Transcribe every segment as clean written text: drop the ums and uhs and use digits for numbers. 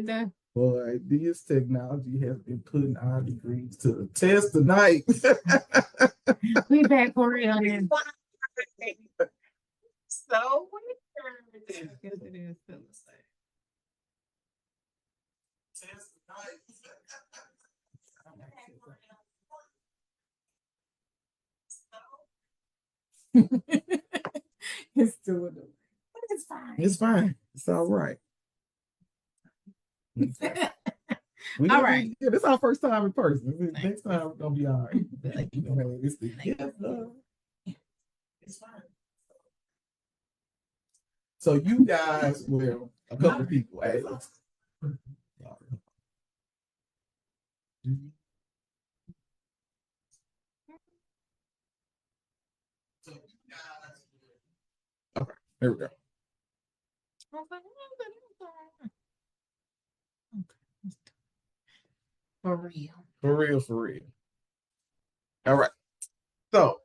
Lord. Boy, this technology has been putting our degrees to the test tonight. We back for real. So weird. Yes, it is still the same. Test tonight. It's still a little, but it's fine. It's fine. It's all right. All right. Yeah, this is our first time in person. Next time we're gonna be all right. Like, you know, it's together. It's fine. So you guys will a couple of people asked. So you guys will... Okay, there we go. For real. For real, for real. All right. So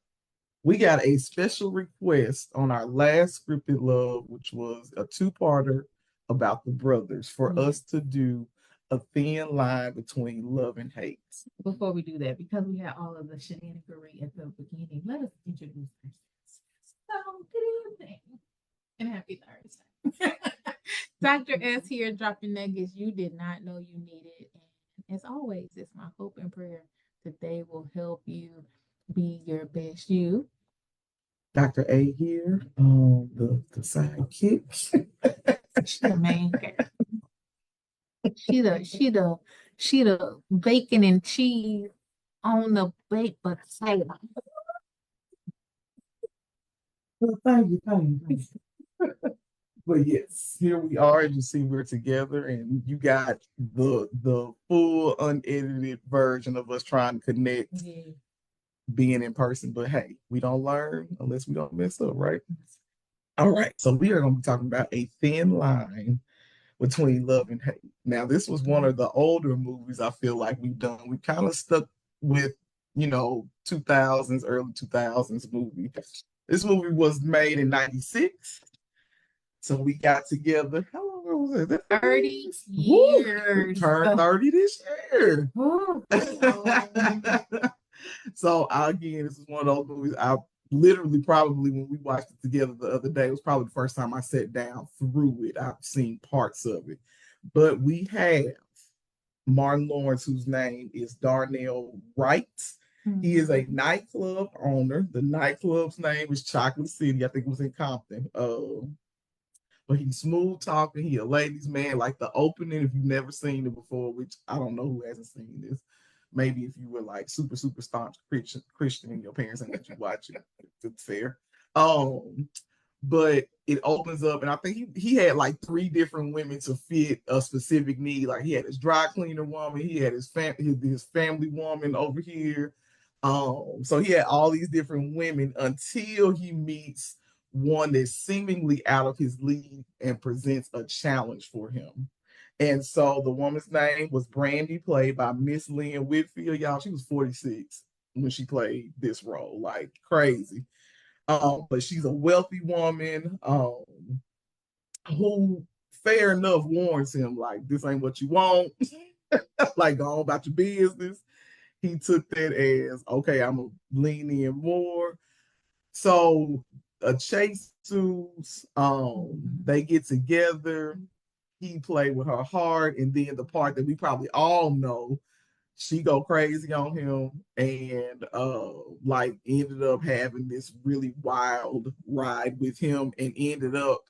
we got a special request on our last scripted love, which was a two-parter about the brothers, for us to do a thin line between love and hate. Before we do that, because we had all of the shenanigery at the beginning, let us introduce ourselves. So, good evening and happy Thursday. Dr. S here, dropping nuggets you did not know you needed. And as always, it's my hope and prayer that they will help you be your best you. Dr. A here, the sidekick. She the main character. She the bacon and cheese on the baked potato. Well, thank you. But yes, here we are. As you see, we're together, and you got the full unedited version of us trying to connect, being in person. But hey, we don't learn unless we don't mess up, right? All right, so we are going to be talking about a thin line between love and hate. Now, this was one of the older movies I feel like we've done. We kind of stuck with, 2000s, early 2000s movie. This movie was made in 96. So we got together. How long was it? 30 years. We turned 30 this year. So again, this is one of those movies I literally probably, when we watched it together the other day, it was probably the first time I sat down through it. I've seen parts of it. But we have Martin Lawrence, whose name is Darnell Wright. He is a nightclub owner. The nightclub's name is Chocolate City. I think it was in Compton. But he's smooth talking. He a ladies' man. Like the opening, if you've never seen it before, which I don't know who hasn't seen this. Maybe if you were like super staunch Christian and your parents ain't let you watch it, it's fair. But it opens up, and I think he had like 3 different women to fit a specific need. Like he had his dry cleaner woman, he had his family woman over here. So he had all these different women until he meets one that's seemingly out of his league and presents a challenge for him. And so the woman's name was Brandy, played by Miss Lynn Whitfield. Y'all, she was 46 when she played this role, like crazy. But she's a wealthy woman who, fair enough, warns him, like, this ain't what you want. Like, go on about your business. He took that as, okay, I'm going to lean in more. So a chase ensues. They get together. He played with her heart, and then the part that we probably all know, she go crazy on him, and like ended up having this really wild ride with him, and ended up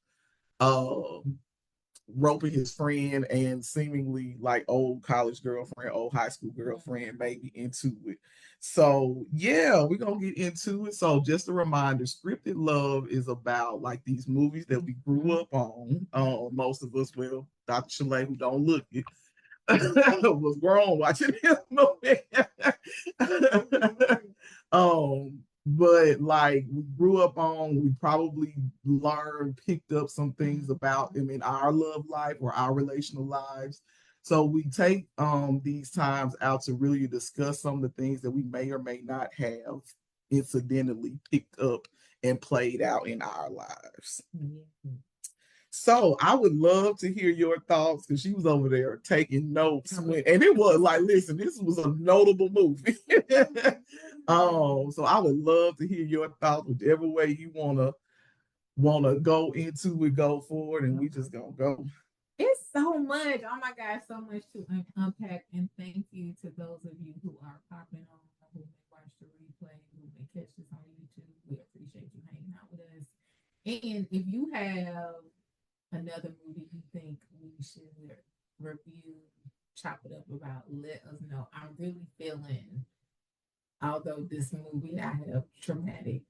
roping his friend and seemingly like old college girlfriend, old high school girlfriend, maybe into it. So yeah, we're gonna get into it. So just a reminder, scripted love is about like these movies that we grew up on. Most of us will. Dr. Sha-Lai, who don't look it, was grown watching this movie. But like we grew up on, we probably learned, picked up some things about them in our love life or our relational lives. So we take these times out to really discuss some of the things that we may or may not have incidentally picked up and played out in our lives. So I would love to hear your thoughts because she was over there taking notes and it was like, listen, this was a notable movie. So I would love to hear your thoughts, whichever way you wanna go into it, go forward, and we just gonna go. It's so much. Oh my God, so much to unpack. And thank you to those of you who are popping on, who may watch the replay, who may catch this on YouTube. We appreciate you hanging out with us. And if you have another movie you think we should review, chop it up about, let us know. I'm really feeling, although this movie I have traumatic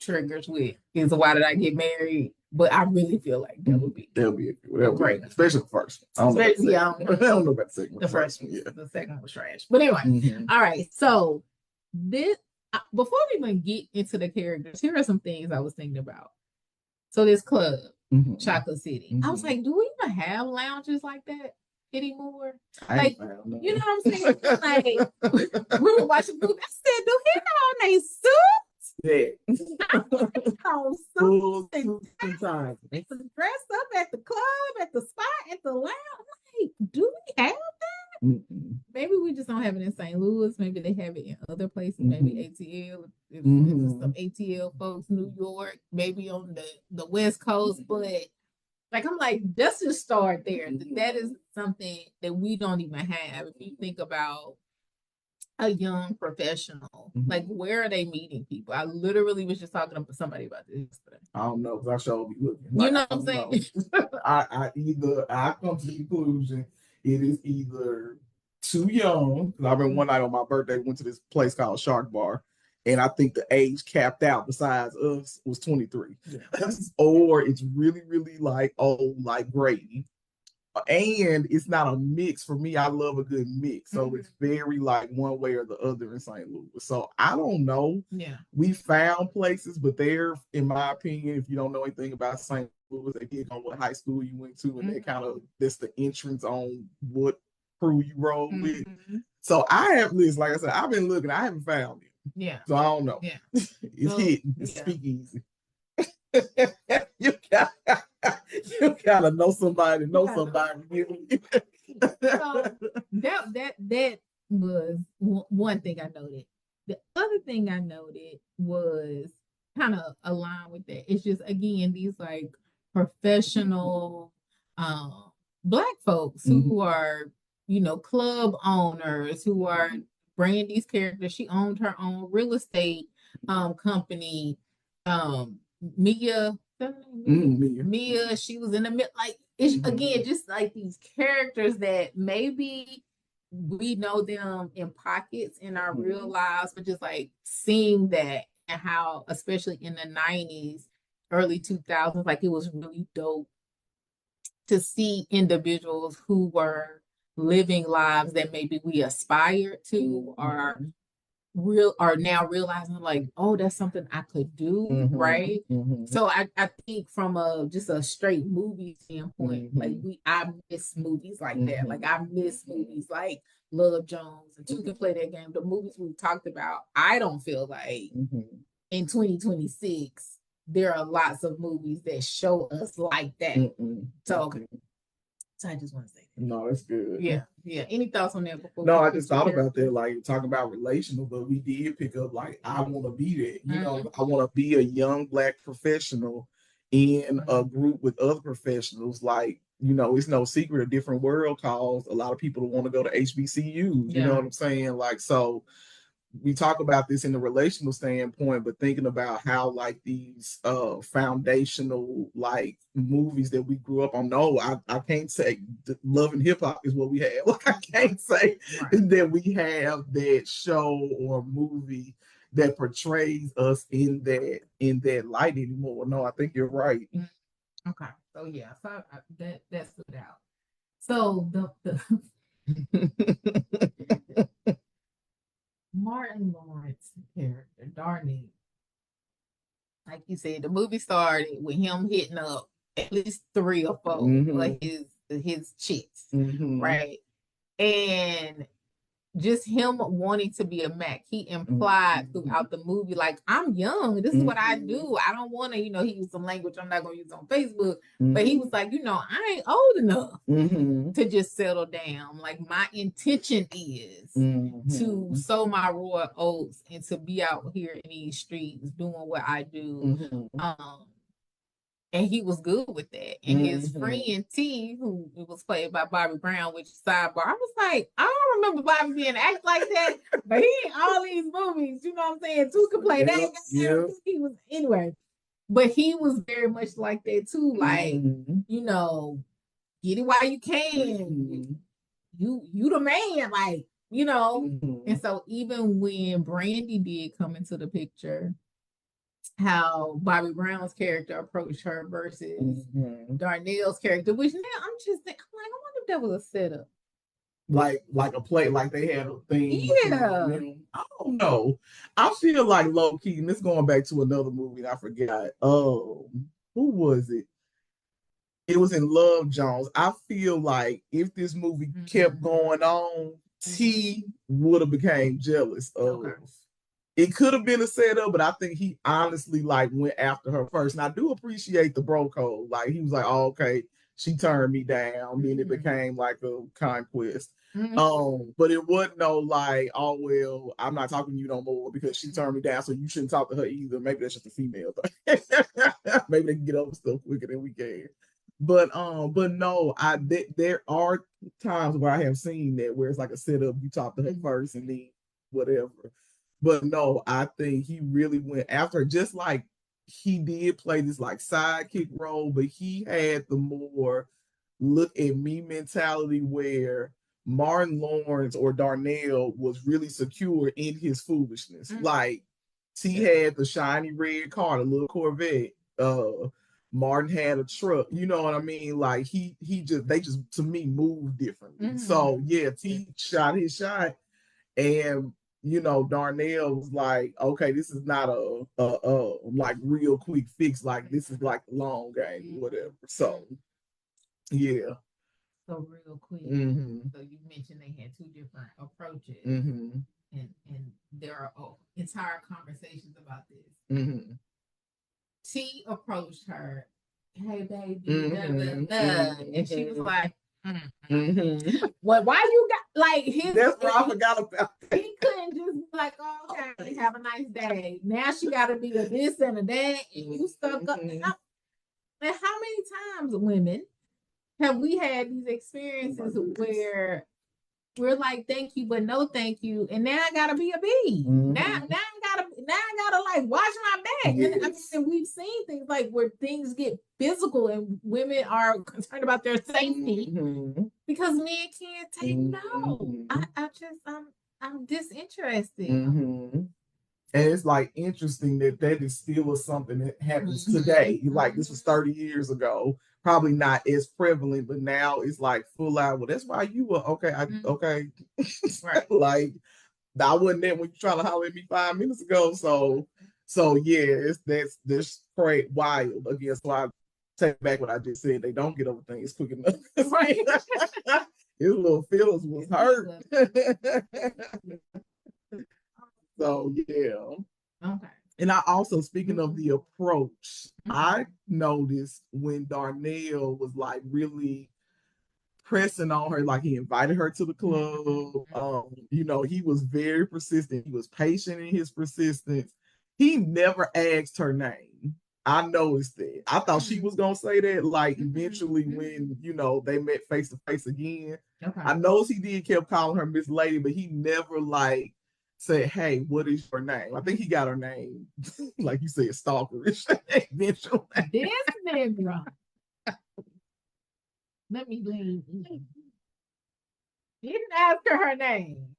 triggers with is Why Did I Get Married? But I really feel like that would be great, especially the first one. I don't know about the second one. The first one, yeah. The second one was trash. But anyway, all right. So this, before we even get into the characters, here are some things I was thinking about. So this club, Chocolate City. I was like, do we even have lounges like that anymore? Like, you know what I'm saying? Like, we were watching the movie. I said, do he have on a suit? Yeah. Sometimes they dressed up at the club, at the spot, at the lounge. Like, do we have that? Maybe we just don't have it in St. Louis. Maybe they have it in other places. Maybe ATL. If some ATL folks, New York, maybe on the West Coast. But like, I'm like, let's just start there. That is something that we don't even have. If you think about a young professional, like, where are they meeting people? I literally was just talking to somebody about this yesterday. I don't know, because I sure be looking. Like, you know what I'm saying? I come to the conclusion it is either too young, because I remember one night on my birthday, we went to this place called Shark Bar, and I think the age capped out besides us was 23. Yeah. Or it's really, really like old, like Grady. And it's not a mix for me. I love a good mix, so it's very like one way or the other in St. Louis. So I don't know. Yeah, we found places, but they're, in my opinion, if you don't know anything about St. Louis, they get on what high school you went to, and they kind of, that's the entrance on what crew you roll with. So I have this, like I said, I've been looking, I haven't found it. Yeah. So I don't know. Yeah. It's hidden. It's speakeasy. you gotta know somebody. So that was one thing I noted. The other thing I noted was kind of aligned with that. It's just, again, these like professional Black folks who are, you know, club owners, who are bringing these characters. She owned her own real estate company. Mia, she was in the mid, like, it's again just like these characters that maybe we know them in pockets in our real lives, but just like seeing that, and how, especially in the 90s, early 2000s, like, it was really dope to see individuals who were living lives that maybe we aspired to, or are now realizing, like, oh, that's something I could do, right? So I think from just a straight movie standpoint, like, I miss movies like that. Like, I miss movies like Love Jones and Two Can Play That Game. The movies we've talked about, I don't feel like in 2026 there are lots of movies that show us like that. So I just want to say that. No, that's good. Yeah. Any thoughts on that before? No, I just thought about that, like, talking about relational, but we did pick up, like, I want to be that. You know, I want to be a young Black professional in a group with other professionals. Like, you know, it's no secret, a different world calls a lot of people want to go to HBCUs. You know what I'm saying? Like, so we talk about this in the relational standpoint, but thinking about how, like, these foundational, like, movies that we grew up on. No, I can't say Love and Hip Hop is what we have. Like, I can't say that we have that show or movie that portrays us in that light anymore. No, I think you're right. Okay, so yeah, so that stood out. So the Martin Lawrence character, Darnay, like you said, the movie started with him hitting up at least 3 or 4 like his chicks, right? And just him wanting to be a Mac, he implied throughout the movie, like, I'm young. This is what I do. I don't want to, he used some language I'm not going to use on Facebook. But he was like, I ain't old enough to just settle down. Like, my intention is to sow my royal oats and to be out here in these streets doing what I do. And he was good with that. And his friend T, who was played by Bobby Brown, which sidebar, I was like, I don't remember Bobby being act like that, but he in all these movies, you know what I'm saying? Two could play that. He was anyway, but he was very much like that too. Like, get it while you can. You the man, like, And so even when Brandy did come into the picture, how Bobby Brown's character approached her versus Darnell's character, which now I'm just thinking, I'm like, I wonder if that was a setup. Like a play, like they had a thing. Yeah. I don't know. I feel like low key, and this going back to another movie, I forgot. Who was it? It was in Love Jones. I feel like if this movie kept going on, T would have became jealous of. It could have been a setup, but I think he honestly went after her first. And I do appreciate the bro code. Like he was like, oh, okay, she turned me down. Then it became like a conquest. But it wasn't no like, oh well, I'm not talking to you no more because she turned me down, so you shouldn't talk to her either. Maybe that's just a female thing. Maybe they can get over stuff quicker than we can. But no, there are times where I have seen that where it's like a setup, you talk to her first and then whatever. But no, I think he really went after her, just like he did play this like sidekick role, but he had the more look at me mentality where Martin Lawrence or Darnell was really secure in his foolishness. Like T had the shiny red car, the little Corvette. Martin had a truck, you know what I mean? Like they just to me moved differently. So yeah, T shot his shot, and Darnell was like, okay, this is not a like real quick fix. Like this is like a long game, whatever. So yeah. So real quick. So you mentioned they had two different approaches, and there are entire conversations about this. T approached her, hey baby, and she was like, well, why you got like his? That's what I forgot about. He couldn't just be like, oh, okay, have a nice day. Now she got to be a this and a that, and you stuck up. And how many times, women, have we had these experiences where we're like, thank you, but no thank you, and now I gotta be a bee. Now I gotta like watch my back. Yes. And we've seen things like where things get physical and women are concerned about their safety because men can't take no. I'm disinterested. And it's like interesting that is still something that happens today. Like this was 30 years ago. Probably not as prevalent, but now it's like full out. Well, that's why you were okay. Okay, right. Like I wasn't there when you trying to holler at me 5 minutes ago. So yeah, that's quite wild. Again, so I take back what I just said. They don't get over things quick enough. Right. His little feelings was hurt. So yeah. Okay. And I also, speaking of the approach, I noticed when Darnell was like really pressing on her, like he invited her to the club. He was very persistent. He was patient in his persistence. He never asked her name. I noticed that. I thought she was gonna say that, like eventually when they met face to face again. Okay. I noticed he did kept calling her Miss Lady, but he never like said, hey, what is your name? I think he got her name, like you said, stalkerish. Eventually. This nigga. Let me leave. He didn't ask her name,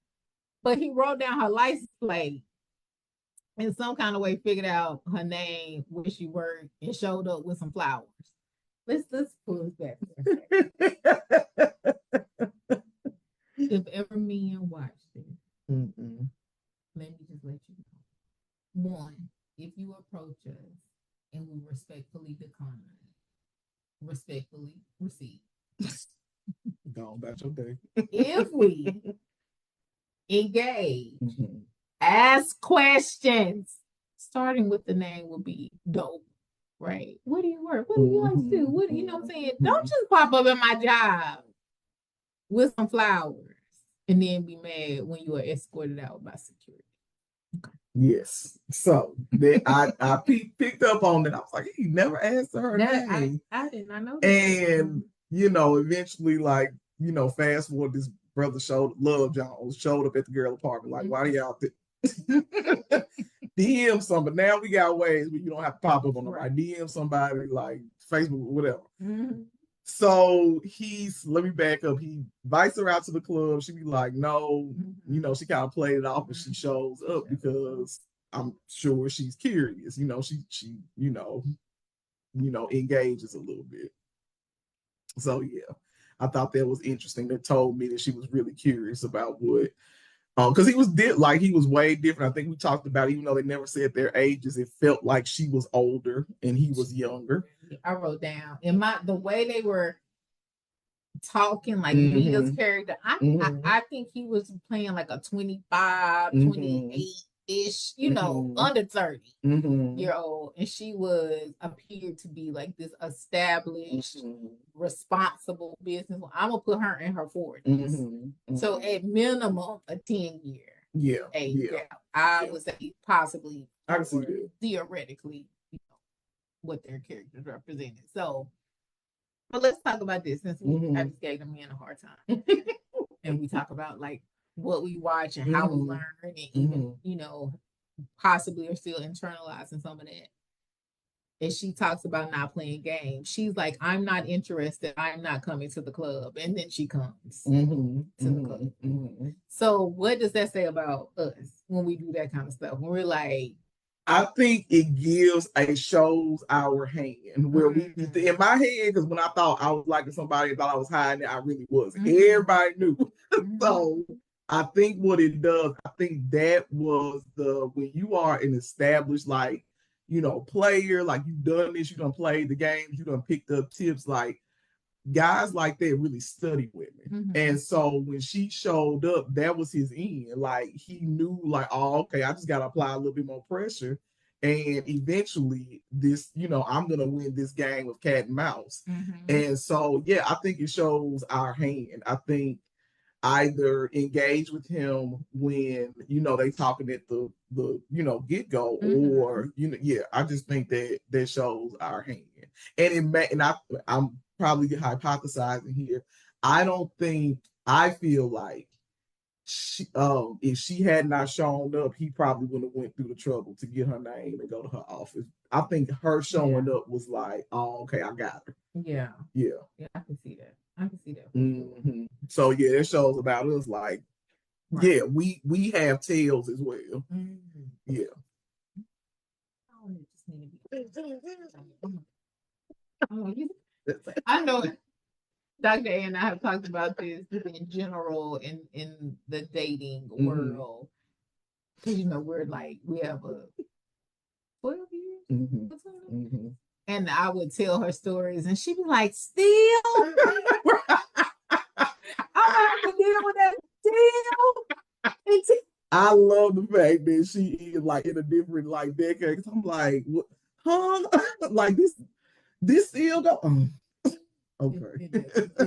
but he wrote down her license plate in some kind of way, figured out her name, where she worked, and showed up with some flowers. Let's pull this back. If ever men watch this, let me just let you know. One, if you approach us and we respectfully decline, respectfully receive. Go on about your day. If we engage, Mhm. ask questions. Starting with the name will be dope, right? What do you work? What do you like to do? What you know what I'm saying? Don't just pop up in my job with some flowers and then be mad when you are escorted out by security. Okay. Yes. So that I picked up on it. I was like, he never asked her name. I did not know that. And eventually, like, fast forward, this brother Love Jones showed up at the girl apartment. Like, why do y'all DM somebody? Now we got ways where you don't have to pop up on them. Right. DM somebody like Facebook, whatever. Mm-hmm. So let me back up. He invites her out to the club. She be like, no, she kind of played it off, but she shows up because I'm sure she's curious. She engages a little bit. So yeah, I thought that was interesting. That told me that she was really curious about what, because he was way different. I think we talked about, even though they never said their ages, it felt like she was older and he was younger. I wrote down the way they were talking, like Mia's character. I think he was playing like a 25, 28-ish, under 30-year-old, and she appeared to be like this established, responsible business. I'm gonna put her in her 40s, so at minimum a 10-year age gap. I would say possibly, I can see that. Theoretically, what their characters represented. So, but let's talk about this, since I just gave them a hard time. And we talk about like what we watch and how we learn, and even, possibly are still internalizing some of that. And she talks about not playing games. She's like, I'm not interested. I'm not coming to the club. And then she comes to the club. So what does that say about us when we do that kind of stuff? When we're like, I think it shows our hand where we, in my head, because when I thought I was liking somebody, I thought I was hiding it, I really wasn't. Everybody knew. So I think what it does, I think that was when you are an established, like, player, like you've done this, you done played the games, you done picked up tips, like guys like that really study women. And so when she showed up, that was his end. Like he knew, like, oh, okay, I just gotta apply a little bit more pressure. And eventually this, I'm gonna win this game of cat and mouse. And so I think it shows our hand. I think either engage with him when they talking at the get-go, or I just think that shows our hand. And I'm probably hypothesizing here. I feel like if she had not shown up, he probably wouldn't have went through the trouble to get her name and go to her office. I think her showing up was like, oh, okay, I got her. Yeah, I can see that. So it shows about us, like, we have tails as well. I know Dr. A and I have talked about this in general in the dating world, because we're like, we have a 12 years between us. And I would tell her stories, and she'd be like, still? I have to deal with that still? I love the fact that she is like in a different like decade. Cause I'm like, what, huh? Like this still go. Okay,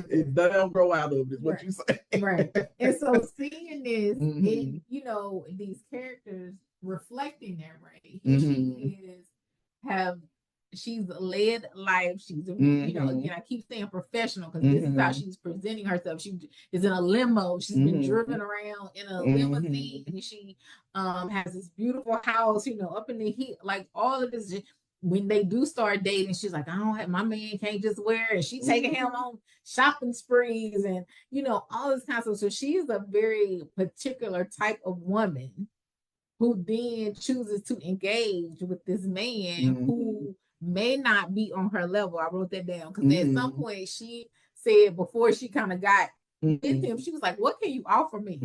it don't grow out of it. What you say, right? And so seeing this, and these characters reflecting that, right? She's led life. She's, again, I keep saying professional, because this is how she's presenting herself. She is in a limo. She's been driven around in a limousine. And she has this beautiful house, up in the heat, like all of this. When they do start dating, she's like, I don't have, my man can't just wear it. And she's taking him on shopping sprees and, all this kind of stuff. So she's a very particular type of woman who then chooses to engage with this man who may not be on her level. I wrote that down because at some point she said, before she kind of got with him, she was like, what can you offer me?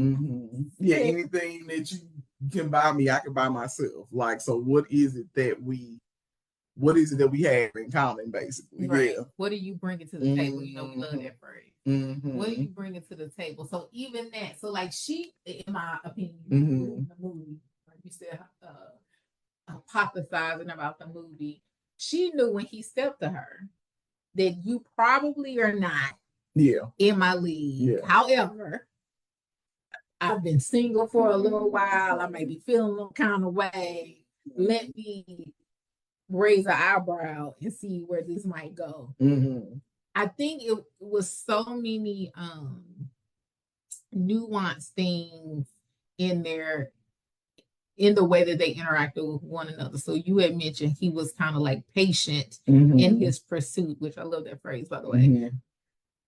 Yeah, anything that you can buy me, I can buy myself. Like, so what is it that we have in common, basically? Right. What are you bringing to the table? We love that phrase. What are Mm-hmm. you bringing to the table? So even that, so like she, in my opinion, in the movie, like you said, hypothesizing about the movie, she knew when he stepped to her that you probably are not in my league. Yeah. However, I've been single for a little while. I may be feeling a little kind of way. Let me raise an eyebrow and see where this might go. Mm-hmm. I think it was so many nuanced things in there in the way that they interacted with one another. So you had mentioned he was kind of like patient in his pursuit, which I love that phrase, by the way.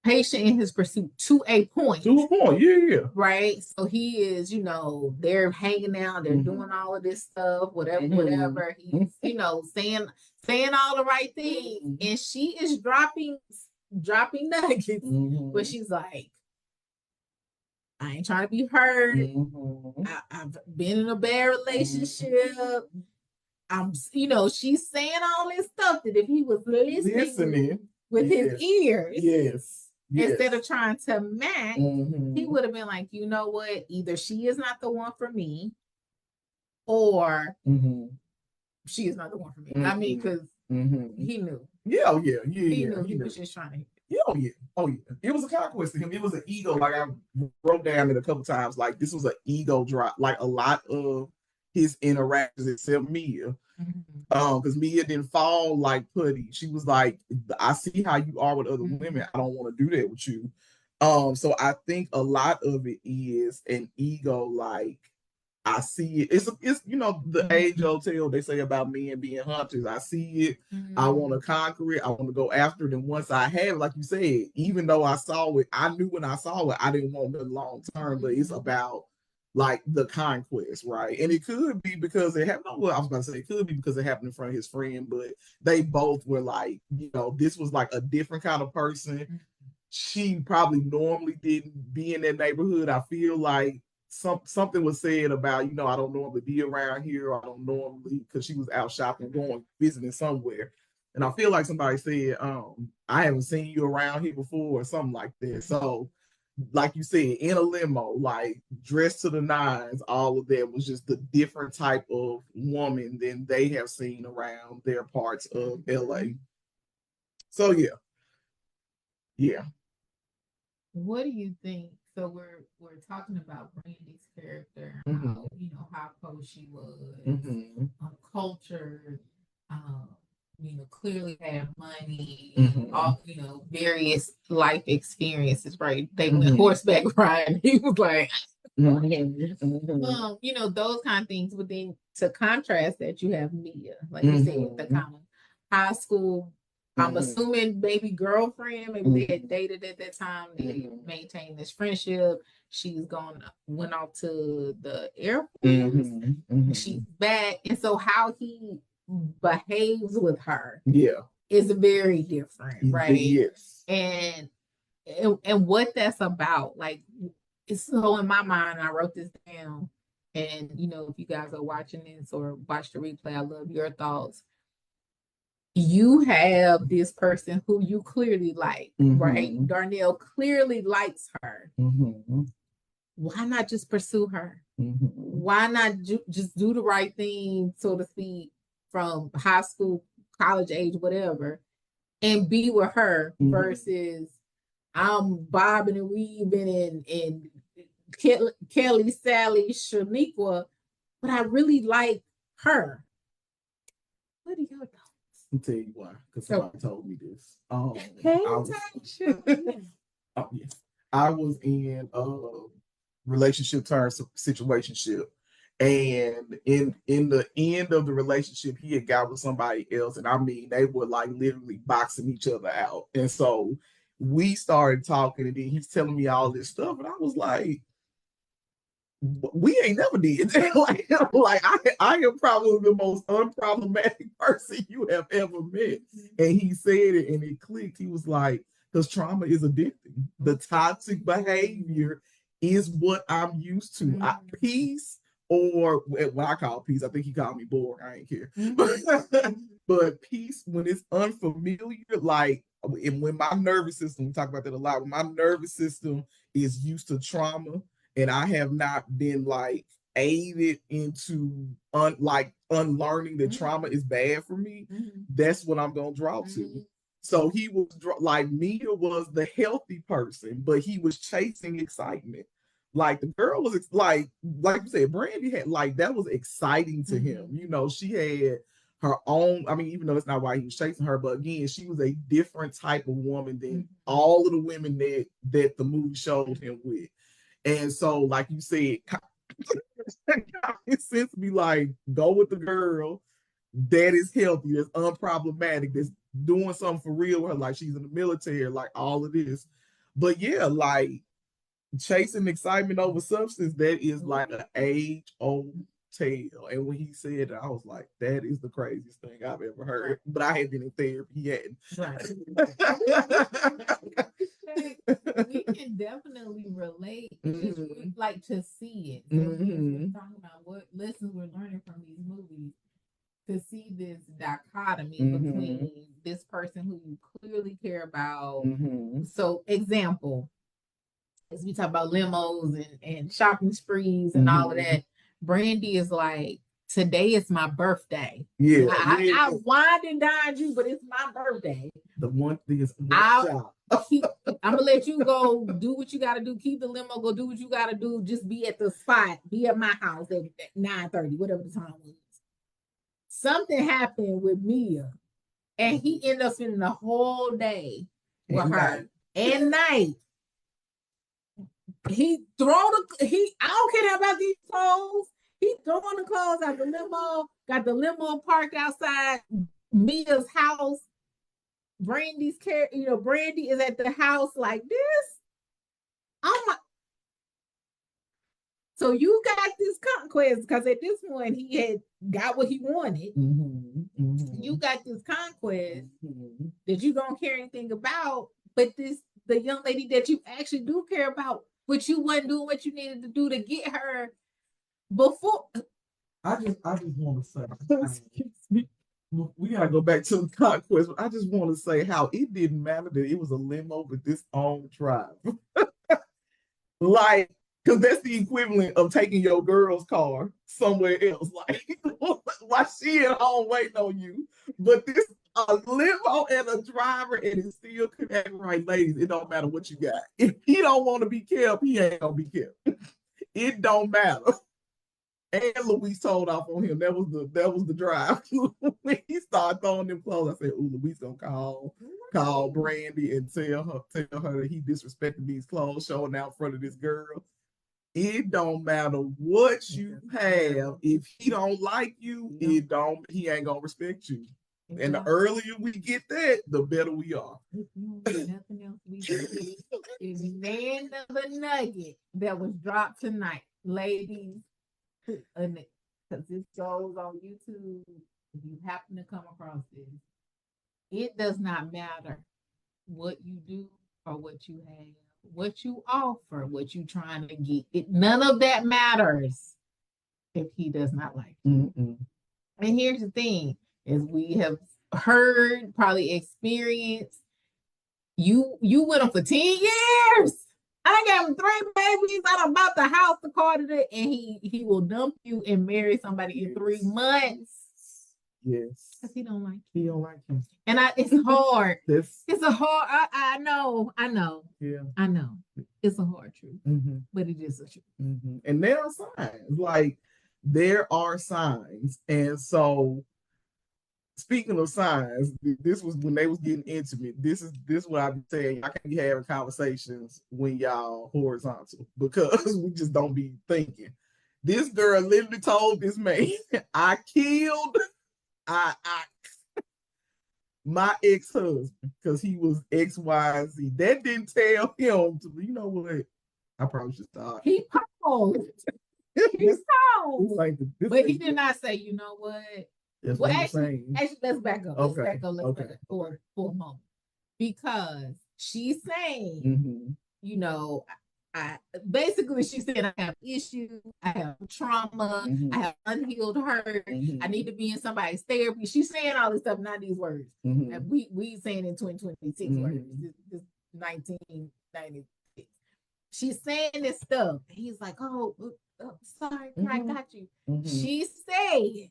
Patient in his pursuit to a point. To a point, yeah. Right. So he is, they're hanging out, they're doing all of this stuff, whatever. He's, saying all the right things. And she is dropping nuggets, but she's like, I ain't trying to be hurt. I've been in a bad relationship. She's saying all this stuff that if he was listening with his ears, instead of trying to match, he would have been like, you know what? Either she is not the one for me, or she is not the one for me. I mean, because he knew. Yeah. He knew he was just trying to. Yeah. It was a conquest to him. It was an ego. Like I wrote down it a couple times. Like this was an ego drop. Like a lot of his interactions, except Mia. Because Mia didn't fall like putty. She was like, I see how you are with other women. I don't want to do that with you. So I think a lot of it is an ego, like I see it. It's the age old tale they say about men being hunters. I see it. I want to conquer it. I want to go after it. And once I have it, like you said, even though I saw it, I knew when I saw it, I didn't want it long term. But it's about like the conquest, right? And it could be because it happened. Well, I was about to say it could be because it happened in front of his friend, but they both were like, this was like a different kind of person. She probably normally didn't be in that neighborhood. I feel like something was said about, I don't normally be around here. I don't normally, because she was out shopping, going visiting somewhere. And I feel like somebody said, I haven't seen you around here before or something like that. So like you said, in a limo, like dressed to the nines, all of that was just the different type of woman than they have seen around their parts of LA. So yeah. What do you think? So we're talking about Brandy's character, how close she was, culture, clearly had money, all various life experiences. Right? They went horseback riding. He was like, those kind of things. But then to contrast that, you have Mia, like you said, the kind of high school. I'm assuming baby girlfriend, maybe they had dated at that time. They maintained this friendship. Went off to the Air Force. She's back. And so how he behaves with her is very different, right? Yes. And what that's about, like, it's so in my mind, I wrote this down. And, if you guys are watching this or watch the replay, I love your thoughts. You have this person who you clearly like, right? Darnell clearly likes her. Why not just pursue her? Why not just do the right thing, so to speak, from high school, college age, whatever, and be with her versus I'm bobbing and weaving and Kelly, Sally, Shaniqua, but I really like her. What are your thoughts? I'll tell you why, because somebody told me this. I was in a relationship turn situationship, and in the end of the relationship, he had got with somebody else, and I mean they were like literally boxing each other out, and so we started talking, and then he's telling me all this stuff, and I was like, we ain't never did that. like I am probably the most unproblematic person you have ever met. And he said it and it clicked. He was like, because trauma is addicting. The toxic behavior is what I'm used to. Peace, or what I call peace. I think he called me bored. I ain't care. Mhm. But peace when it's unfamiliar, like and when my nervous system, we talk about that a lot, when my nervous system is used to trauma and I have not been like aided into unlearning that trauma is bad for me, Mhm. that's what I'm gonna draw to. Mhm. So he was like Mia was the healthy person, but he was chasing excitement. Like the girl was like you said, Brandy had like that was exciting to him. You know, she had her own. I mean, even though it's not why he was chasing her, but again, she was a different type of woman than all of the women that the movie showed him with. And so, like you said, it seems to be like go with the girl that is healthy, that's unproblematic, that's doing something for real with her, like she's in the military, like all of this. But yeah, like chasing excitement over substance, that is like an age old tale. And when he said it, I was like, that is the craziest thing I've ever heard. But I had been in therapy, he hadn't. Right. We can definitely relate, just like to see it. So we're talking about what lessons we're learning from these movies, to see this dichotomy between this person who you clearly care about. So, example, as we talk about limos and shopping sprees and all of that, Brandy is like, today is my birthday. Yeah, I wined and dined you, but it's my birthday. The one thing is, I'm gonna let you go do what you gotta do. Keep the limo, go do what you gotta do. Just be at the spot, be at my house at 9:30, whatever the time was. Something happened with Mia, and he ended up spending the whole day with her and night. I don't care about these clothes. He throwing the clothes out the limo, got the limo parked outside Mia's house. Brandy is at the house like this. Oh my. So you got this conquest, because at this point he had got what he wanted. You got this conquest that you don't care anything about, but the young lady that you actually do care about, but you wasn't doing what you needed to do to get her before. I just want to say, excuse me, we gotta go back to the conquest. I just want to say how it didn't matter that it was a limo with this own drive. Like, because that's the equivalent of taking your girl's car somewhere else. Like, why she at home waiting on you, but this a limo and a driver, and it still could act right, ladies. It don't matter what you got. If he don't want to be kept, he ain't gonna be kept. It don't matter. And Luis told off on him. That was the drive. When he started throwing them clothes, I said, "Ooh, Luis gonna call Brandy and tell her that he disrespected these clothes, showing out in front of this girl." It don't matter what you have. If he don't like you, he ain't gonna respect you. And the earlier we get that, the better we are. If you don't get nothing else, we do. Is another nugget that was dropped tonight, ladies. Because this goes on YouTube. If you happen to come across this, it does not matter what you do or what you have, what you offer, what you trying to get. None of that matters if he does not like you. And here's the thing, as we have heard, probably experienced, you with him for 10 years. I got him 3 babies. I done bought the house, the car, and he will dump you and marry somebody in 3 months. Yes. Because he don't like you. He don't like you. And it's hard. It's a hard, I know. Yeah. I know. It's a hard truth. But it is a truth. And there are signs. Like, there are signs. And so, speaking of signs, this was when they was getting intimate. This is what I've been saying. I can't be having conversations when y'all horizontal, because we just don't be thinking. This girl literally told this man, I killed my ex-husband because he was X, Y, and Z. That didn't tell him to, you know what? I probably should start. He paused. But he did not say, you know what? That's well, what actually, let's back up. Let's back up for a moment. Because she's saying, you know, basically she said I have issues, I have trauma, Mhm. I have unhealed hurt, Mhm. I need to be in somebody's therapy. She's saying all this stuff, not these words. Mhm. We saying in 2026 Mhm. words, this 1996. She's saying this stuff. He's like, oh, sorry, I Mhm. got you. Mhm. She said,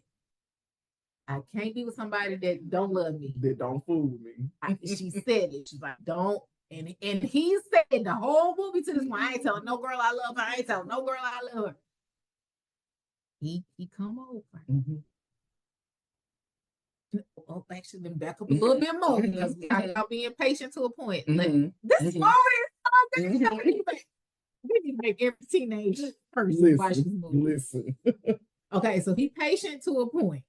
I can't be with somebody that don't love me. That don't fool me. She said it. She's like, don't. And he said the whole movie to this one, I ain't telling no girl I love her. I ain't telling no girl I love her. He come over. Mhm. Oh, actually, then back up a little bit more because we talking about being patient to a point. Like, Mhm. this Mhm. moment is so good. Mhm. We need to make every teenage person watch this movie. Listen. Okay, so he patient to a point.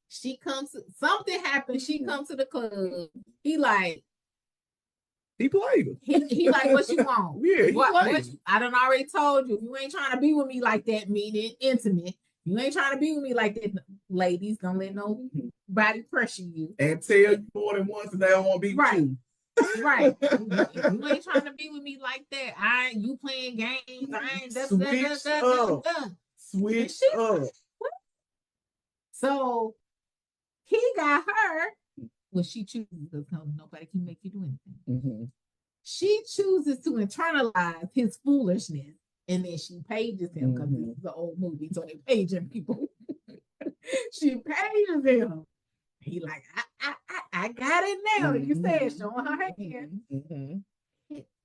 She comes, something happens. She comes to the club. He like, He played her. he like, what you want? Yeah, he what played. I done already told you. You ain't trying to be with me like that, meaning intimate. You ain't trying to be with me like that, ladies. Don't let nobody pressure you. And tell you more than once that they don't want to be with you. Right. You ain't trying to be with me like that. You playing games. I ain't Switch up. Switch up. So he got her. Well, she chooses because nobody can make you do anything. Mm-hmm. She chooses to internalize his foolishness, and then she pages him because this is an old movie, so they paging people. She pages him. He like, I got it now. You said showing her hand.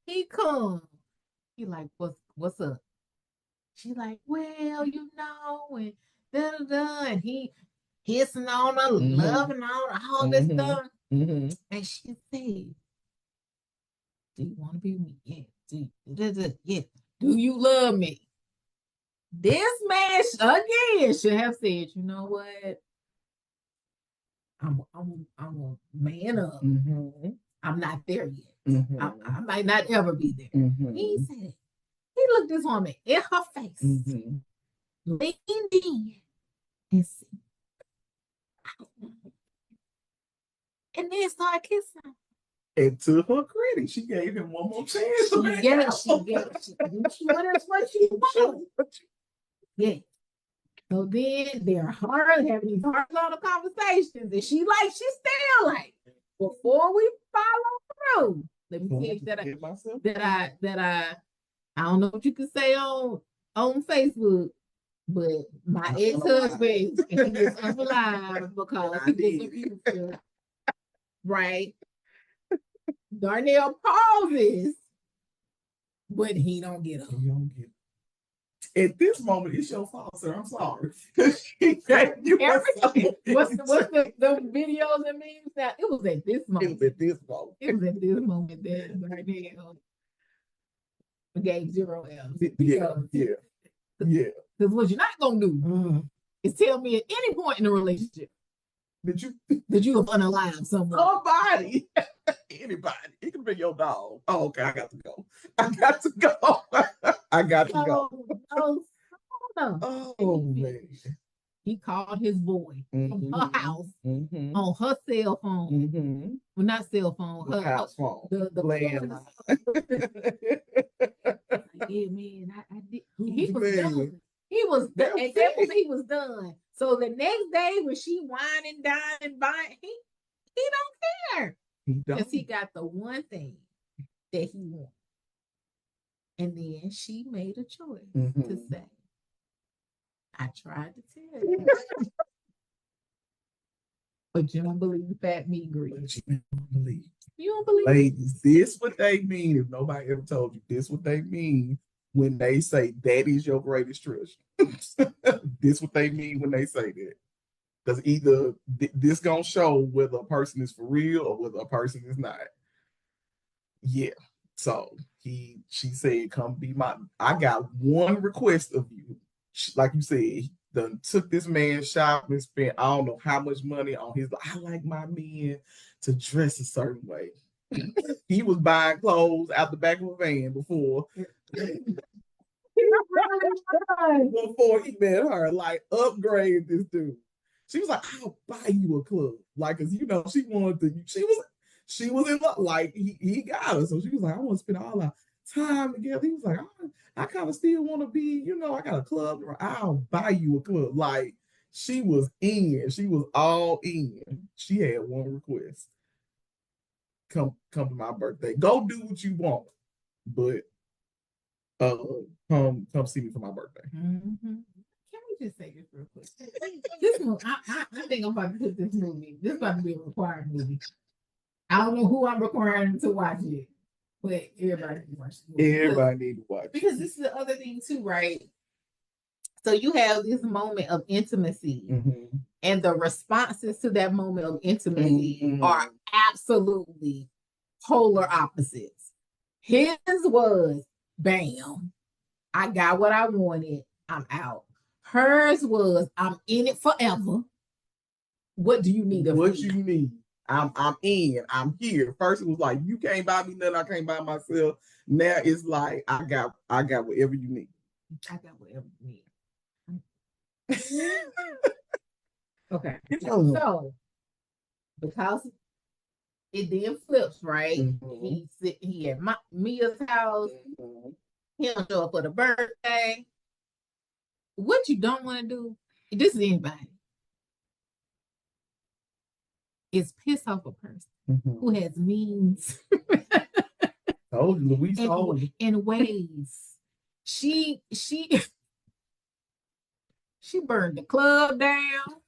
He comes. He like, what's up? She like, well, you know, and da da da, and he hissing on her, loving on her, all this stuff. And she said, do you want to be with me? Yeah. Yeah. Do you love me? This man again should have said, you know what? I'm a man up. I'm not there yet. I might not ever be there. He said it. He looked this woman in her face, leaned in, and said, and then started kissing. And to her credit, she gave him one more chance. She wanted what she wanted. Yeah. So then they're hard having these horizontal conversations, and she still like, before we follow through, let me tell you that I don't know what you can say on Facebook, but my ex-husband is alive because he was abusive. Right? Darnell pauses, but he don't get up. At this moment, it's your fault, sir. I'm sorry. What's the videos and memes now? It was at this moment. It was at this moment that Darnell gave 0 L's. Yeah. Because what you're not gonna do is tell me at any point in the relationship that you have unalived someone. Somebody. Anybody. It can be your dog. Oh, okay. I got to go. Oh, man. He called his boy from her house on her cell phone. Well, not cell phone. Her house phone. The landline. Yeah, man. I did. He was done. He was done. So the next day when she whining, dying, buying, he don't care. Because he got the one thing that he wanted. And then she made a choice to say, I tried to tell you. But you don't believe fat meat grease. You don't believe. You don't believe. Ladies, this what they mean. If nobody ever told you, this what they mean when they say that is your greatest treasure. This what they mean when they say that. Because either this gonna show whether a person is for real or whether a person is not. Yeah. So she said, come be I got one request of you. Like you said, done took this man shopping and spent I don't know how much money on his. I like my men to dress a certain way. He was buying clothes out the back of a van before he met her. Like, upgrade this dude. She was like, I'll buy you a club. Like, cause she wanted to. She was in love. Like he got her, so she was like, I want to spend all out. time together. He was like, I kind of still want to be, I got a club. I'll buy you a club. Like, she was in. She was all in. She had one request. Come to my birthday. Go do what you want. But come see me for my birthday. Mm-hmm. Can we just say this real quick? This movie, I think I'm about to put this movie. This is about to be a required movie. I don't know who I'm requiring to watch it, but everybody can watch it. Everybody need to watch it. Because this is the other thing too, right? So you have this moment of intimacy, and the responses to that moment of intimacy are absolutely polar opposites. His was, bam, I got what I wanted, I'm out. Hers was, I'm in it forever. What do you need? What you need? I'm in. I'm here. First it was like, you can't buy me nothing I can't buy myself. Now it's like, I got whatever you need. I got whatever you need. Okay. So because it then flips, right? He at Mia's house. He don't show up for the birthday. What you don't want to do, this is anybody, is piss off a person who has means. Told you, Louise told you. In ways. She burned the club down.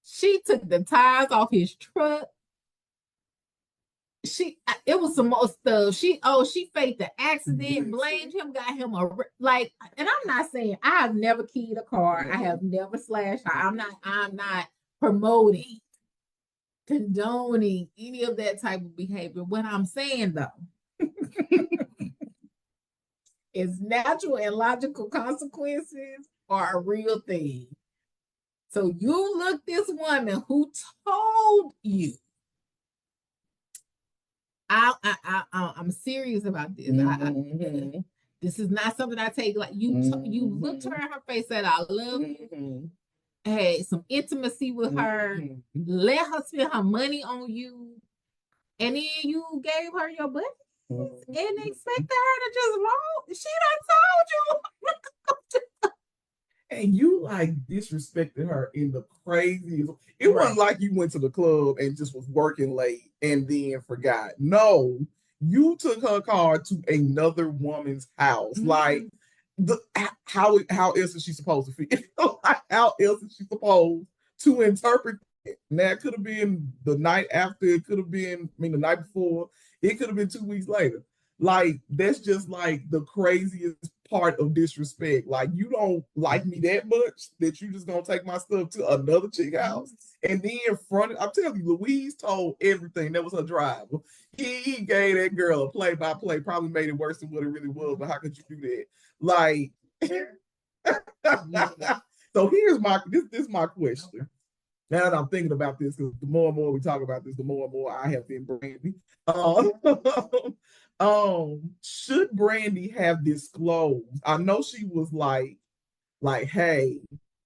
She took the tires off his truck. It was some more stuff. She faked the accident, blamed him, got him and I'm not saying I have never keyed a car. I have never slashed. I'm not promoting, condoning any of that type of behavior. What I'm saying though is natural and logical consequences are a real thing. So you look this woman who told you, I'm serious about this. This is not something I take like you. You looked her in her face, said, "I love you." Had some intimacy with her, let her spend her money on you, and then you gave her your budget and expected her to just roll. She done told you. And you like disrespected her in the craziest. It wasn't like you went to the club and just was working late and then forgot. No, you took her car to another woman's house. Like, how else is she supposed to feel? How else is she supposed to interpret it? Now, it could have been the night after. It could have been, the night before. It could have been 2 weeks later. Like, that's just like the craziest part of disrespect. Like, you don't like me that much that you just gonna take my stuff to another chick house and then I'm telling you, Louise told everything. That was her driver. He gave that girl a play-by-play, probably made it worse than what it really was, but how could you do that? Like, so here's this my question. Now that I'm thinking about this, because the more and more we talk about this, the more and more I have been Brandy. Should Brandy have disclosed? I know she was like, hey,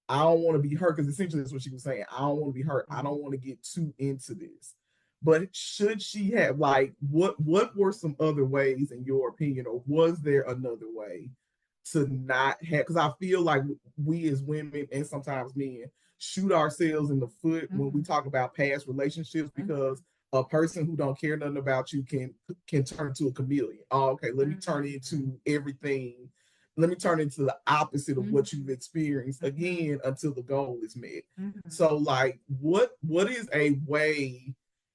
I don't want to be hurt, because essentially that's what she was saying. I don't want to be hurt. I don't want to get too into this. But should she have, like, what were some other ways in your opinion, or was there another way to not have? Because I feel like we as women and sometimes men shoot ourselves in the foot when we talk about past relationships, because a person who don't care nothing about you can turn into a chameleon. Oh, okay, let me turn into everything. Let me turn into the opposite of what you've experienced again until the goal is met. So, like, what is a way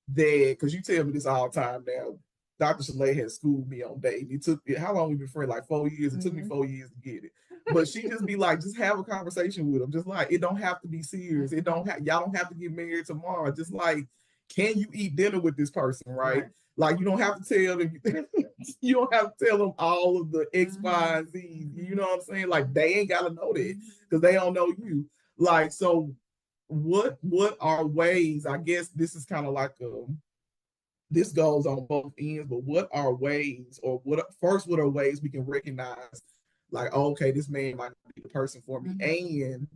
that, because you tell me this all the time now, Dr. Sha-Lai has schooled me on dating. It took, how long we been friends? Like 4 years. It took me 4 years to get it. But she just be like, just have a conversation with him. Just like, it don't have to be serious. Y'all don't have to get married tomorrow. Just like, can you eat dinner with this person, right? Like, you don't have to tell them, you don't have to tell them all of the X, Y, and Z. You know what I'm saying? Like, they ain't got to know that because they don't know you. Like, so what are ways, I guess this is kind of like this goes on both ends, but what are ways, or what are ways we can recognize, like, okay, this man might be the person for me, and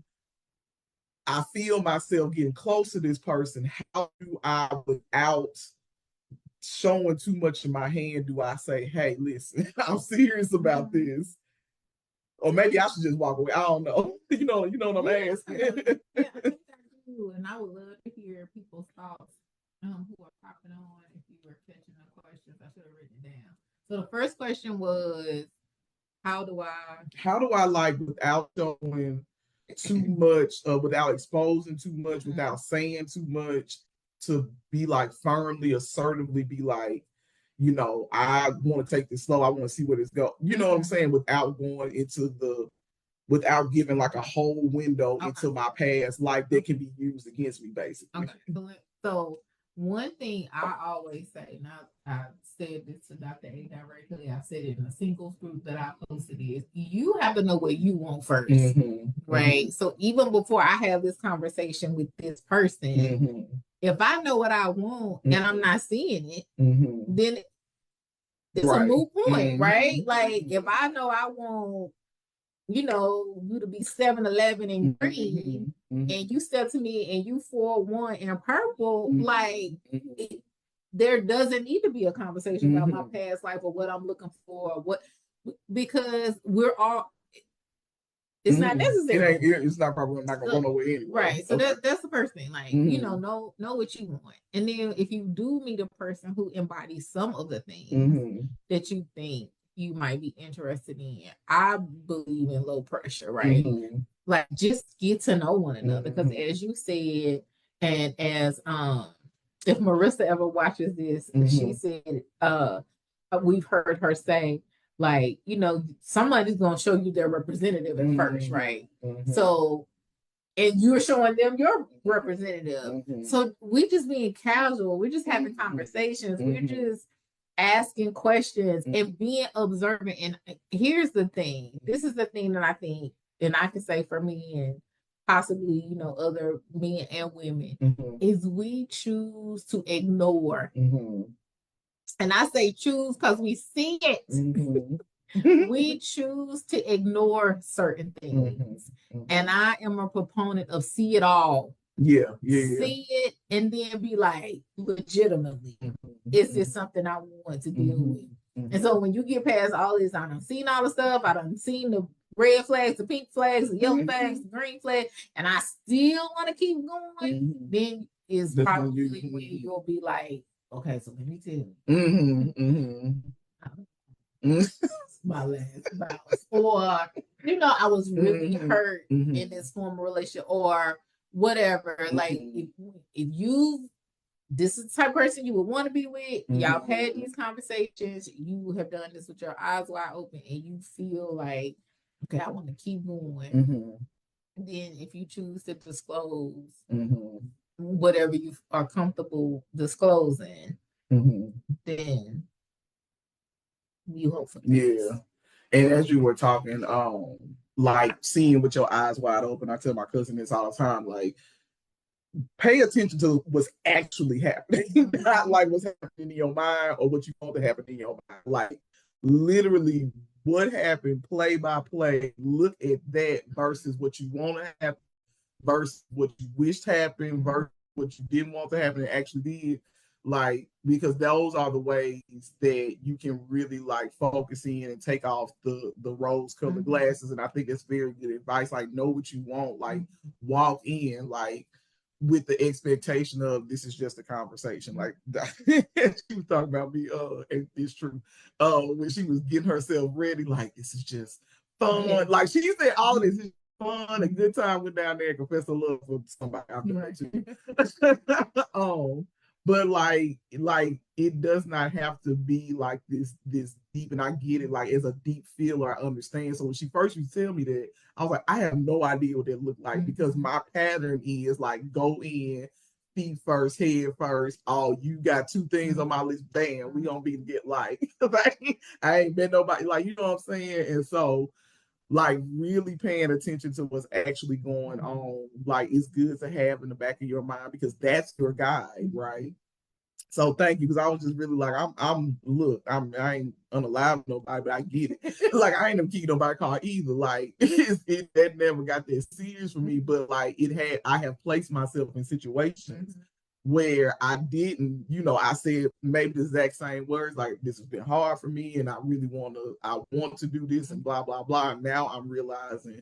I feel myself getting close to this person. How do I, without showing too much in my hand do I say, hey, listen, I'm serious about this? Or maybe I should just walk away. I don't know. You know what I'm asking. Yeah, I think I do. And I would love to hear people's thoughts who are popping on if you were catching the questions. I should have written it down. So the first question was, how do I like without showing too much, without exposing too much, without saying too much, to be like firmly, assertively be like, I want to take this slow. I want to see where this go. You know what I'm saying? Without going into without giving like a whole window into my past life that can be used against me, basically. Okay. So one thing I always say, now I said this to Dr. A directly, I said it in a singles group that I posted, is you have to know what you want first, right? So even before I have this conversation with this person, if I know what I want and I'm not seeing it, then it's a moot point, right? Like if I know I want, you to be 7-Eleven in green, and you step to me and you 4-1 in purple, like there doesn't need to be a conversation about my past life or what I'm looking for, because we're all. It's not necessary. It's not probably not gonna go nowhere anyway. Right. So that's the first thing. Like, know what you want. And then if you do meet a person who embodies some of the things that you think you might be interested in, I believe in low pressure, right? Like just get to know one another. Because as you said, and as if Marissa ever watches this, she said we've heard her say, like, somebody's going to show you their representative at first, right? So, and you're showing them your representative. So we're just being casual. We're just having conversations. We're just asking questions and being observant. And here's the thing. This is the thing that I think, and I can say for me and possibly, other men and women, is we choose to ignore. And I say choose because we see it. We choose to ignore certain things. And I am a proponent of see it all. Yeah. See it and then be like, legitimately, is this something I want to deal with? And so when you get past all this, I done seen all the stuff. I done seen the red flags, the pink flags, the yellow flags, the green flag, and I still want to keep going. Then is probably when you'll be like, okay, so let me tell you. My last spouse, or I was really hurt in this former relationship, or whatever. Like if you, this is the type of person you would want to be with, y'all had these conversations, you have done this with your eyes wide open, and you feel like, okay, I want to keep going. And then if you choose to disclose whatever you are comfortable disclosing, then you hope for this. Yeah. And as you were talking, like seeing with your eyes wide open, I tell my cousin this all the time, like, pay attention to what's actually happening, not like what's happening in your mind or what you want to happen in your mind. Like, literally, what happened play by play. Look at that versus what you want to happen, versus what you wished happened, versus what you didn't want to happen and actually did. Like, because those are the ways that you can really like focus in and take off the rose-colored glasses. And I think that's very good advice. Like, know what you want. Like, walk in like with the expectation of this is just a conversation. Like she was talking about me, and it's true. When she was getting herself ready, like this is just fun. Like she said, all of this is fun, a good time. Went down there and confessed a love for somebody out there too. But like it does not have to be like this deep, and I get it. Like as a deep feeler, I understand. So when she first used to tell me that, I was like, I have no idea what that looked like, because my pattern is like go in, feet first, head first. Oh, you got two things on my list. Bam, we gonna be get like I ain't been nobody, like, you know what I'm saying. And so like really paying attention to what's actually going on, like it's good to have in the back of your mind, because that's your guide, right? So thank you, because I was just really like, I ain't unalive nobody, but I get it. Like I ain't never keep nobody car either. Like that never got that serious for me, but like I have placed myself in situations where I didn't, I said maybe the exact same words, like this has been hard for me and I want to do this and blah, blah, blah. And now I'm realizing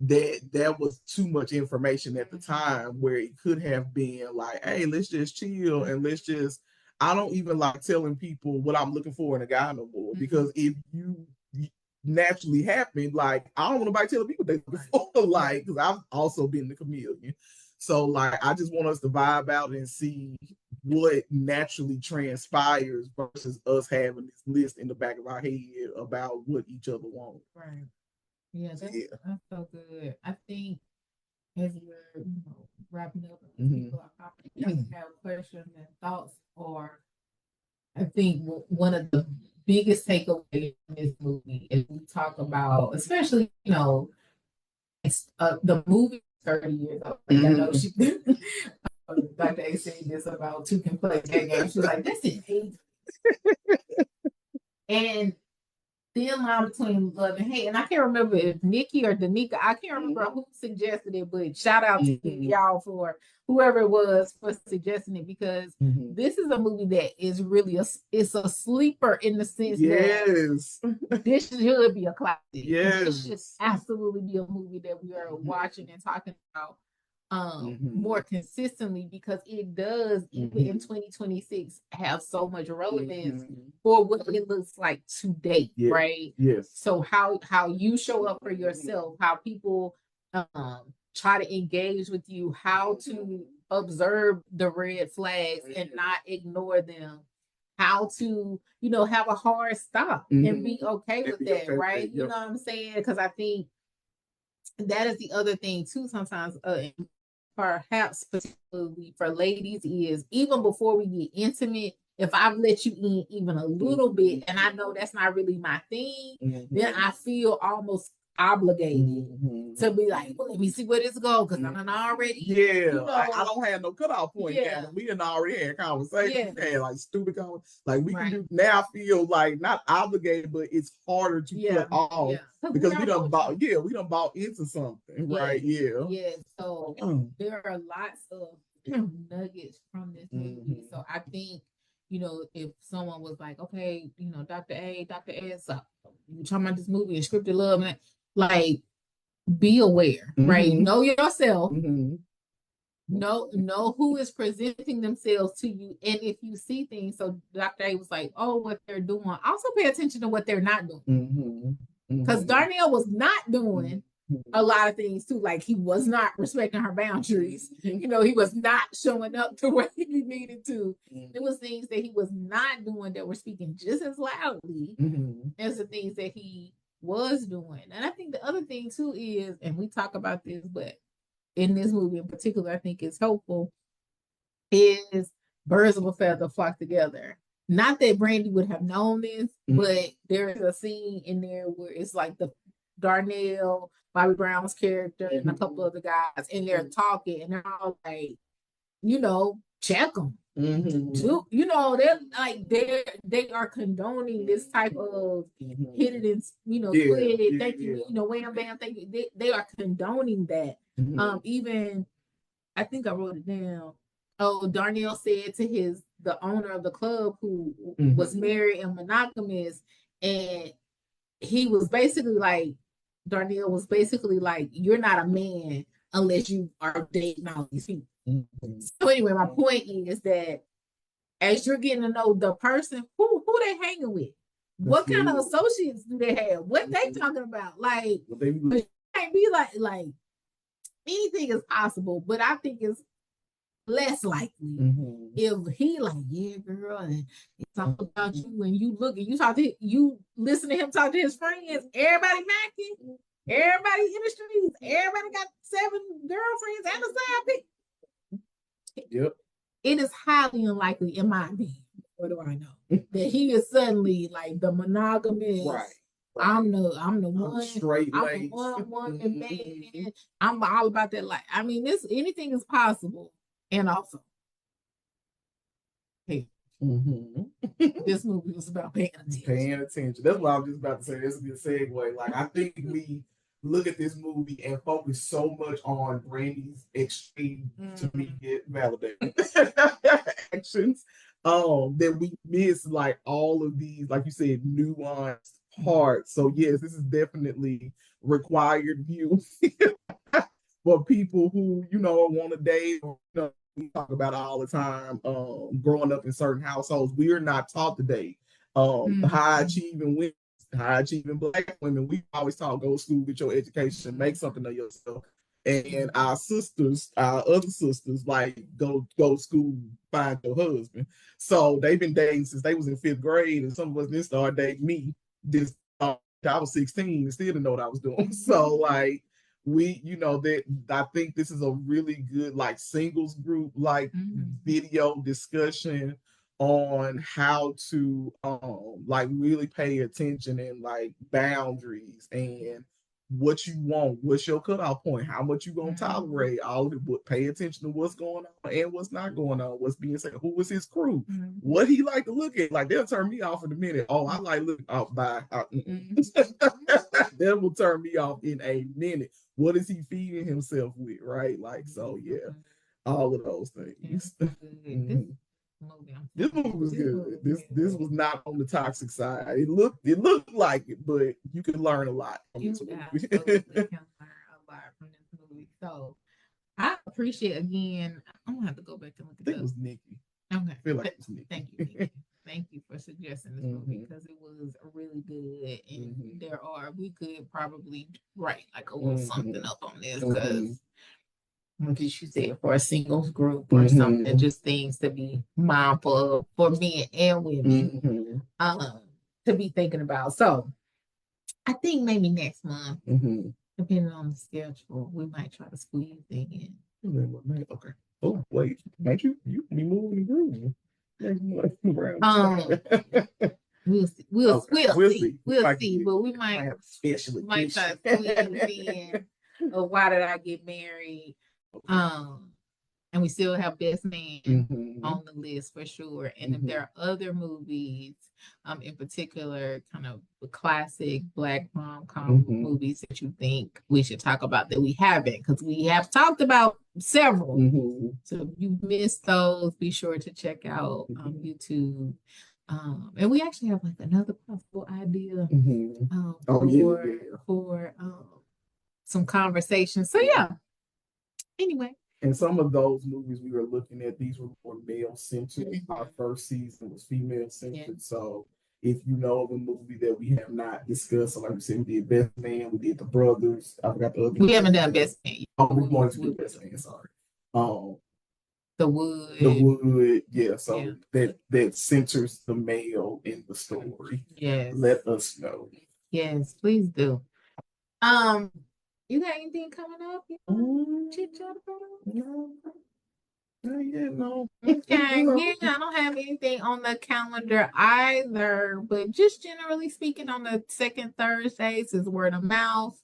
that was too much information at the time, where it could have been like, hey, let's just chill and I don't even like telling people what I'm looking for in a guy no more, because if you naturally happen, like I don't want nobody telling people they before, like, because I've also been the chameleon. So like I just want us to vibe out and see what naturally transpires versus us having this list in the back of our head about what each other wants. Right. Yeah, that's so good. I think as we're wrapping up, people are probably have questions and thoughts, or I think one of the biggest takeaways in this movie is we talk about, especially the movie 30 years old. Like, I know she Dr. A said this about Two Can Play that game. She's like, this is hate. And thin line between love and hate. And I can't remember if Nikki or Danica, I can't remember who suggested it, but shout out to y'all for whoever it was for suggesting it, because this is a movie that is really it's a sleeper in the sense that this should be a classic. Yes. This should absolutely be a movie that we are watching and talking about more consistently, because it does, even in 2026, have so much relevance for what it looks like today, right? Yes. So how you show up for yourself, how people try to engage with you, how to observe the red flags and not ignore them, how to have a hard stop and be okay with that, right? You know what I'm saying? Because I think that is the other thing too sometimes, perhaps particularly for ladies, is even before we get intimate, if I've let you in even a little bit and I know that's not really my thing, then I feel almost obligated to be like, well, let me see where this goes, because I'm already. I don't have no cutoff point. We done already had conversations. We had like stupid conversations. Like we can do now. I feel like not obligated, but it's harder to cut off because we done bought into something, right? So there are lots of nuggets from this movie. So I think, if someone was like, okay, Dr. A, Dr. S, you talking about this movie and scripted love, and like, be aware, right? Know yourself. Know who is presenting themselves to you, and if you see things. So Dr. A was like, oh, what they're doing. Also pay attention to what they're not doing. Because Darnell was not doing a lot of things too. Like, he was not respecting her boundaries. He was not showing up the way he needed to. There was things that he was not doing that were speaking just as loudly as the things that he was doing. And I think the other thing too is, and we talk about this, but in this movie in particular, I think it's helpful, is birds of a feather flock together. Not that Brandy would have known this, but there's a scene in there where it's like the Darnell, Bobby Brown's character, and a couple of the guys, and they're talking, and they're all like, check them. They're like they are condoning this type of hit it and quit it. Thank you, wham bam. Thank you. They are condoning that. Even I think I wrote it down. Oh, Darnell said to the owner of the club, who was married and monogamous, and he was basically like, Darnell was basically like, you're not a man unless you are dating all these people. So anyway, my point is that as you're getting to know the person, who they hanging with, what kind of associates do they have, what they talking about, like, it can't be like anything is possible, but I think it's less likely if he like, yeah, girl, and it's all about you, and you look and you listen to him talk to his friends, everybody macking, everybody in the streets, everybody got 7 girlfriends and a side piece. It is highly unlikely, in my opinion, what do I know, that he is suddenly like the monogamous. Right. I'm the one straight. I'm the one man. I'm all about that. Like, I mean, anything is possible, and also, hey, this movie was about paying attention. That's what I was just about to say. This is a good segue. Like, I think look at this movie and focus so much on Brandy's extreme to me get validated actions that we miss like all of these, like you said, nuanced parts. So yes, this is definitely required view for people who, want to date or we talk about it all the time. Growing up in certain households, we are not taught to date. High achieving women, high achieving Black women, we always talk, go to school, get your education, make something of yourself. And our sisters, our other sisters, like go to school, find your husband. So they've been dating since they was in 5th grade, and some of us didn't start dating me. This I was 16 and still didn't know what I was doing. So like that I think this is a really good like singles group like video discussion on how to like really pay attention and like boundaries and what you want, what's your cutoff point, how much you gonna tolerate, all of it, but pay attention to what's going on and what's not going on, what's being said, who was his crew, what he like to look at. Like they'll turn me off in a minute. Oh, I like looking off by that will turn me off in a minute. What is he feeding himself with, right? Like, so yeah, all of those things. This movie was good. This was not on the toxic side. It looked like it, but you can learn a lot from this movie. Absolutely can learn a lot from this movie. So I appreciate again. I'm gonna have to go back and look at I think it was Nikki. Okay. I feel like it was Nikki. Thank you, Nikki. Thank you for suggesting this movie because it was really good. And we could probably write like a little something up on this because like you said, for a singles group or something, just things to be mindful of for men and women to be thinking about. So I think maybe next month, depending on the schedule, we might try to squeeze in. Okay. Oh wait, might you be moving the groove? We'll see. We'll see. But we might try to squeeze in. Why did I get married? And we still have Best Man on the list for sure. And if there are other movies, in particular, kind of the classic Black rom-com movies that you think we should talk about that we haven't, because we have talked about several. So if you missed those, be sure to check out YouTube. And we actually have like another possible idea for some conversation. So yeah. Anyway. And some of those movies we were looking at, these were more male centered. Our first season was female centered. So if you know of a movie that we have not discussed, so like we said, we did Best Man, we did The Brothers. I forgot the other. We haven't done Best Man. Oh, we're going to do Best Man. Sorry. The Wood. Yeah. So that centers the male in the story. Yes. Let us know. Yes, please do. You got anything coming up? Chit chat about it? No. No. Okay. Yeah, I don't have anything on the calendar either, but just generally speaking, on the second Thursdays is word of mouth.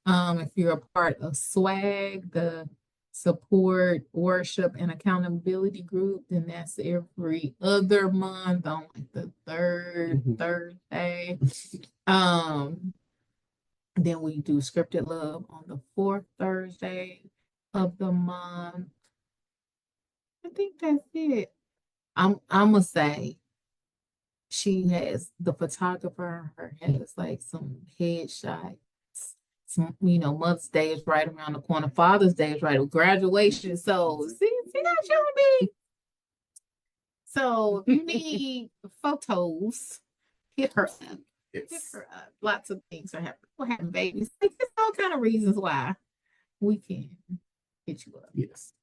If you're a part of SWAG, the support, worship, and accountability group, then that's every other month on like the third Thursday. Then we do Scripted Love on the 4th Thursday of the month. I think that's it. I'm gonna say she has the photographer has like some headshots. Some, Mother's Day is right around the corner. Father's Day is right with graduation. So see that showing me. So if you need photos, hit her up. Lots of things are happening. We're having babies. Like, there's all kind of reasons why we can hit you up. Yes.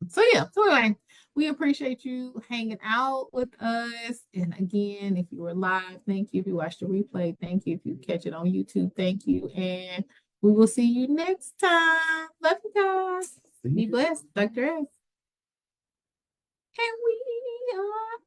So anyway, we appreciate you hanging out with us. And again, if you were live, thank you. If you watched the replay, thank you. If you catch it on YouTube, thank you. And we will see you next time. Love you guys. Be blessed. Dr. S. And we are